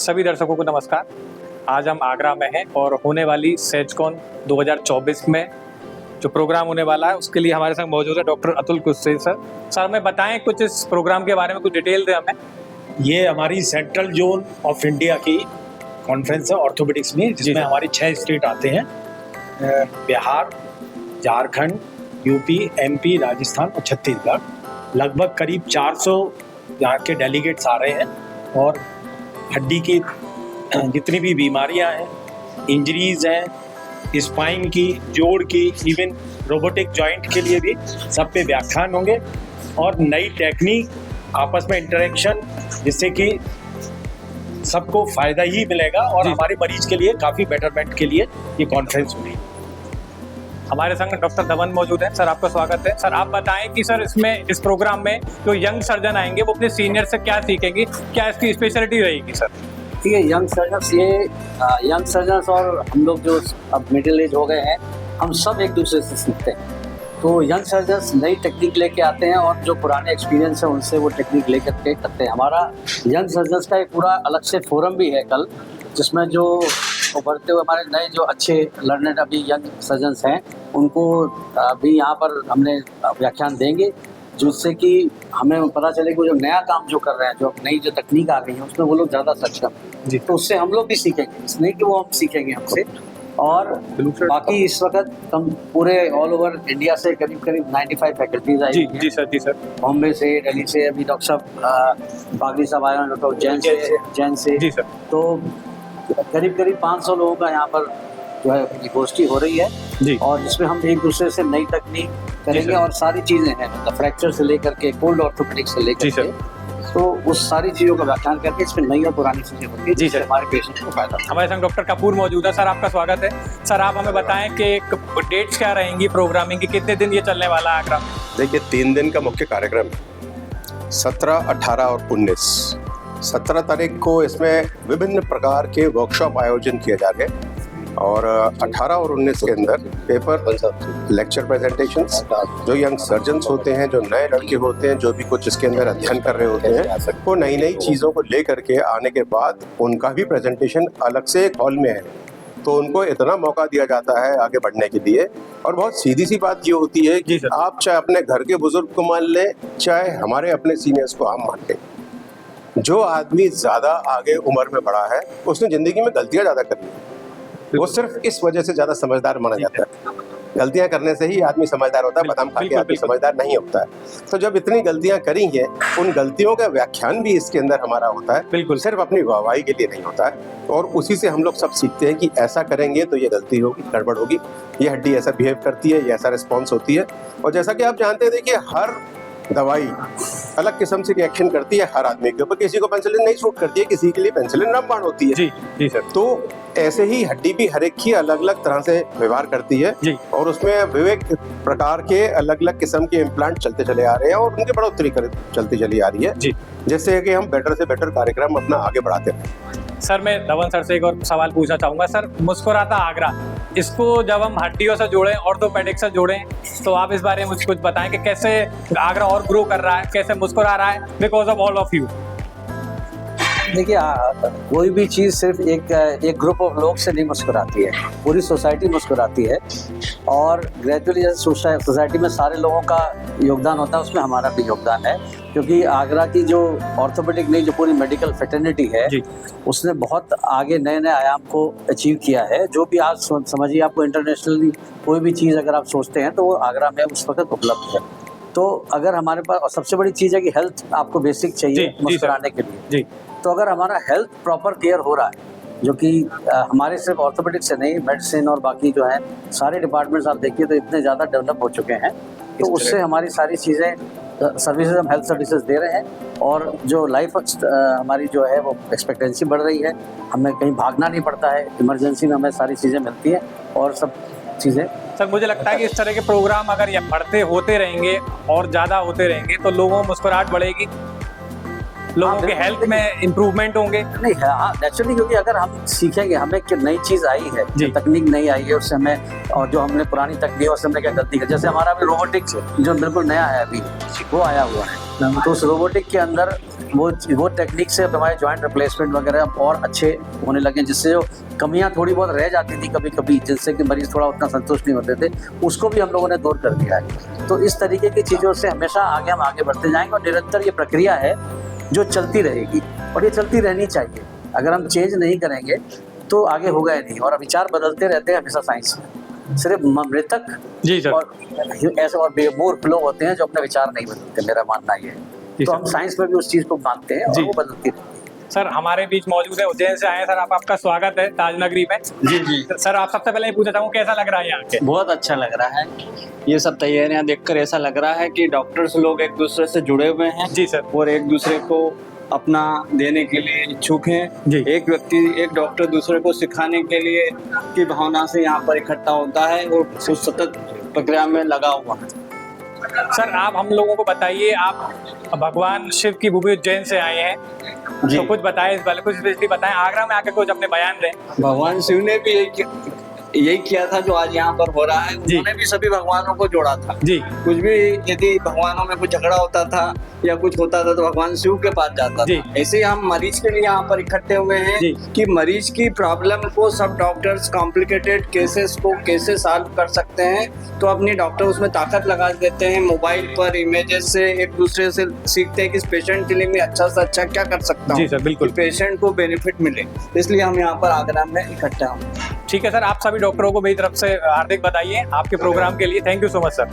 सभी दर्शकों को नमस्कार। आज हम आगरा में हैं और होने वाली सेजकॉन 2024 में जो प्रोग्राम होने वाला है उसके लिए हमारे संग मौजूद है डॉक्टर अतुल कुस्से सर। सर हमें बताएं कुछ इस प्रोग्राम के बारे में, कुछ डिटेल दें हमें। ये हमारी सेंट्रल जोन ऑफ इंडिया की कॉन्फ्रेंस है ऑर्थोपेडिक्स में, जिसमें हमारे 6 स्टेट आते हैं, बिहार, झारखंड, यूपी, एमपी, राजस्थान और छत्तीसगढ़। लगभग करीब 400 यहाँ के डेलीगेट्स आ रहे हैं और हड्डी की जितनी भी बीमारियां हैं, इंजरीज हैं, स्पाइन की, जोड़ की, इवन रोबोटिक जॉइंट के लिए भी सब पे व्याख्यान होंगे और नई टेक्निक, आपस में इंटरेक्शन, जिससे कि सबको फायदा ही मिलेगा और हमारे मरीज के लिए काफ़ी बेटरमेंट के लिए ये कॉन्फ्रेंस हुई। हमारे संग डॉक्टर धवन मौजूद है। सर आपका स्वागत है। सर आप बताएं कि सर इसमें इस प्रोग्राम में जो यंग सर्जन आएंगे वो अपने सीनियर से क्या सीखेंगे, क्या इसकी स्पेशलिटी रहेगी सर? ठीक है, यंग सर्जन्स और हम लोग जो अब मिडिल एज हो गए हैं, हम सब एक दूसरे से सीखते हैं। तो यंग सर्जन्स नई टेक्निक लेके आते हैं और जो पुराने एक्सपीरियंस है उनसे वो टेक्निक लेकर के करते हैं। हमारा यंग सर्जन्स का एक पूरा अलग से फोरम भी है कल, जिसमें जो उभरते हुए हमारे नए जो अच्छे लर्नर अभी यंग सर्जन्स हैं उनको अभी यहाँ पर हमने व्याख्यान देंगे, जिससे कि हमें पता चले कि जो नया काम जो कर रहे हैं, जो नई जो तकनीक आ गई है उसमें वो लोग ज़्यादा सक्षम जी। तो उससे हम लोग भी सीखेंगे, इसलिए कि वो हम सीखेंगे हमसे। और बाकी इस वक्त हम पूरे ऑल ओवर इंडिया से करीब 95 फैकल्टीज आई हैं। जी सर। बॉम्बे से, दिल्ली से, अभी डॉक्टर साहब बागरी साहब आए हैं, डॉक्टर जैन से जी सर। तो करीब 500 लोगों का यहाँ पर जो है गोष्ठी हो रही है जी। और जिसमें हम एक दूसरे से नई तकनीक करेंगे और सारी चीजें हैं, मतलब फ्रैक्चर से लेकर के कोल्ड ऑर्थोपेडिक्स से लेकर के, तो उस सारी चीजों का व्याख्यान करके इसमें नई और पुरानी चीजें होंगी जिससे हमारे पेशेंट को फायदा। हमारे संग डॉक्टर कपूर मौजूद है। सर आपका स्वागत है। सर आप हमें बताएं कि डेट्स क्या रहेंगी प्रोग्रामिंग की, कितने दिन ये चलने वाला है आगरा? देखिए 3 दिन का मुख्य कार्यक्रम है, 17, 18 और 19। 17 तारीख को इसमें विभिन्न प्रकार के वर्कशॉप आयोजन किए जा रहे हैं और 18 और 19 के अंदर पेपर, लेक्चर प्रेजेंटेशंस, जो यंग सर्जन्स होते हैं, जो नए लड़के होते हैं, जो भी कुछ इसके अंदर अध्ययन कर रहे होते हैं, वो नई चीज़ों को ले करके आने के बाद उनका भी प्रेजेंटेशन अलग से एक हॉल में है, तो उनको इतना मौका दिया जाता है आगे बढ़ने के लिए। और बहुत सीधी सी बात ये होती है कि आप चाहे अपने घर के बुजुर्ग को मान लें, चाहे हमारे अपने सीनियर्स को हम मान लें, जो आदमी ज़्यादा आगे उम्र में बढ़ा है उसने ज़िंदगी में गलतियाँ ज़्यादा करी हैं, वो सिर्फ इस वजह से ज़्यादा समझदार माना जाता है। गलतियां करने से ही आदमी समझदार होता है, बादाम खा के आदमी समझदार नहीं होता है। तो जब इतनी गलतियां करी हैं, उन गलतियों का व्याख्यान भी इसके अंदर हमारा होता है, बिल्कुल सिर्फ अपनी वाहवाही के लिए नहीं होता है। और उसी से हम लोग सब सीखते हैं कि ऐसा करेंगे तो ये गलती होगी, गड़बड़ होगी, ये हड्डी ऐसा बिहेव करती है, ये ऐसा रिस्पॉन्स होती है। और जैसा कि आप जानते हैं, देखिए हर दवाई अलग किस्म से रिएक्शन करती है हर आदमी के ऊपर। किसी को पेनिसिलिन नहीं सूट करती है, किसी के लिए पेनिसिलिन रामबाण होती है। जी सर। तो ऐसे ही हड्डी भी हर एक की अलग अलग तरह से व्यवहार करती है जी। और उसमें विविध प्रकार के अलग अलग किस्म के इम्प्लांट चलते चले आ रहे हैं और उनकी बढ़ोतरी चलती चली आ रही है जी, जिससे कि हम बेटर से बेटर कार्यक्रम अपना आगे बढ़ाते हैं। सर मैं धवन सर से एक और सवाल पूछना चाहूँगा। सर मुस्कुराता आगरा, इसको जब हम हड्डियों से जोड़ें, ऑर्थोपेडिक्स से जोड़ें, तो आप इस बारे में मुझे कुछ बताएं कि कैसे आगरा और ग्रो कर रहा है, कैसे मुस्कुरा रहा है because of all of you. देखिए, कोई भी चीज़ सिर्फ एक ग्रुप ऑफ लोग से नहीं मुस्कुराती है, पूरी सोसाइटी मुस्कुराती है। और ग्रेजुअली जैसे सोसाइटी में सारे लोगों का योगदान होता है, उसमें हमारा भी योगदान है, क्योंकि आगरा की जो ऑर्थोपेडिक नहीं, जो पूरी मेडिकल फ्रेटर्निटी है, उसने बहुत आगे नए आयाम को अचीव किया है। जो भी आज समझिए, आपको इंटरनेशनली कोई भी चीज़ अगर आप सोचते हैं तो वो आगरा में उस वक्त उपलब्ध है। तो अगर हमारे पास, और सबसे बड़ी चीज़ है कि हेल्थ आपको बेसिक चाहिए मुस्कुराने के लिए, तो अगर हमारा हेल्थ प्रॉपर केयर हो रहा है, जो कि हमारे सिर्फ ऑर्थोपेडिक्स से नहीं, मेडिसिन और बाकी जो है सारे डिपार्टमेंट्स आप देखिए तो इतने ज़्यादा डेवलप हो चुके हैं, तो उससे हमारी सारी चीज़ें, सर्विसेज, हम हेल्थ सर्विसेज दे रहे हैं और जो लाइफ हमारी जो है वो एक्सपेक्टेंसी बढ़ रही है, हमें कहीं भागना नहीं पड़ता है, इमरजेंसी में हमें सारी चीज़ें मिलती हैं और सब चीज़ें। सर मुझे लगता है कि इस तरह के प्रोग्राम अगर ये बढ़ते होते रहेंगे और ज़्यादा होते रहेंगे तो लोगों में मुस्कुराहट बढ़ेगी, लोगों के हेल्थ में इम्प्रूवमेंट होंगे। नहीं है, हाँ नेचुरली, क्योंकि अगर हम सीखेंगे, हमें कि नई चीज़ आई है, तकनीक नई आई है, उससे हमें, और जो हमने पुरानी तकनीक उससे हमने क्या गलती की, जैसे हमारा अभी रोबोटिक्स जो बिल्कुल नया है अभी वो आया हुआ है, तो उस रोबोटिक के अंदर वो टेक्निक से हमारे जॉइंट रिप्लेसमेंट वगैरह और अच्छे होने लगे, जिससे जो कमियां थोड़ी बहुत रह जाती थी कभी कभी, जिससे कि मरीज थोड़ा उतना संतुष्ट नहीं होते थे, उसको भी हम लोगों ने दूर कर दिया है। तो इस तरीके की चीज़ों से हमेशा हम आगे बढ़ते जाएंगे और निरंतर ये प्रक्रिया है जो चलती रहेगी और ये चलती रहनी चाहिए। अगर हम चेंज नहीं करेंगे तो आगे होगा ही नहीं। और विचार बदलते रहते हैं हमेशा साइंस में। सिर्फ मृतक जी सर। और ऐसे और बेमूर्ख लोग होते हैं जो अपने विचार नहीं बदलते, मेरा मानना ये है। तो हम साइंस में भी उस चीज को मानते हैं और वो बदलती रहती है। सर हमारे बीच मौजूद है, उज्जैन से आए हैं सर, आपका स्वागत है ताजनगरी में। जी जी सर आप सबसे पहले ये पूछना चाहूँ कैसा लग रहा है यहाँ के? बहुत अच्छा लग रहा है। ये सब तैयारियां देखकर ऐसा लग रहा है कि डॉक्टर्स लोग एक दूसरे से जुड़े हुए हैं जी सर। और एक दूसरे को अपना देने के लिए इच्छुक हैं। जी। एक डॉक्टर दूसरे को सिखाने के लिए की भावना से यहाँ पर इकट्ठा होता है और उस सतत प्रक्रिया में लगा हुआ है। सर आप हम लोगों को बताइए, आप भगवान शिव की भूमि उज्जैन से आए हैं, जी। तो कुछ बताएं इस बारे, कुछ स्पेशली बताएं, आगरा में आके कुछ अपने बयान दें। भगवान शिव ने भी यही किया था जो आज यहाँ पर हो रहा है। उन्होंने भी सभी भगवानों को जोड़ा था जी। कुछ भी यदि भगवानों में कुछ झगड़ा होता था या कुछ होता था तो भगवान शिव के पास जाता जी। था। ऐसे ही हम मरीज के लिए यहाँ पर इकट्ठे हुए हैं जी। कि मरीज की प्रॉब्लम को सब डॉक्टर्स कॉम्प्लिकेटेड केसेस को कैसे सॉल्व कर सकते हैं। तो अपनी डॉक्टर उसमें ताकत लगा देते हैं, मोबाइल पर इमेजेस से एक दूसरे से सीखते हैं कि इस पेशेंट के लिए मैं अच्छा से अच्छा क्या कर सकता हूँ जी सर, बिल्कुल। पेशेंट को बेनिफिट मिले। इसलिए हम यहाँ पर आगरा में इकट्ठा हुए। ठीक है सर, आप सभी डॉक्टरों को मेरी तरफ से हार्दिक बधाई है आपके प्रोग्राम के लिए। Thank you so much sir.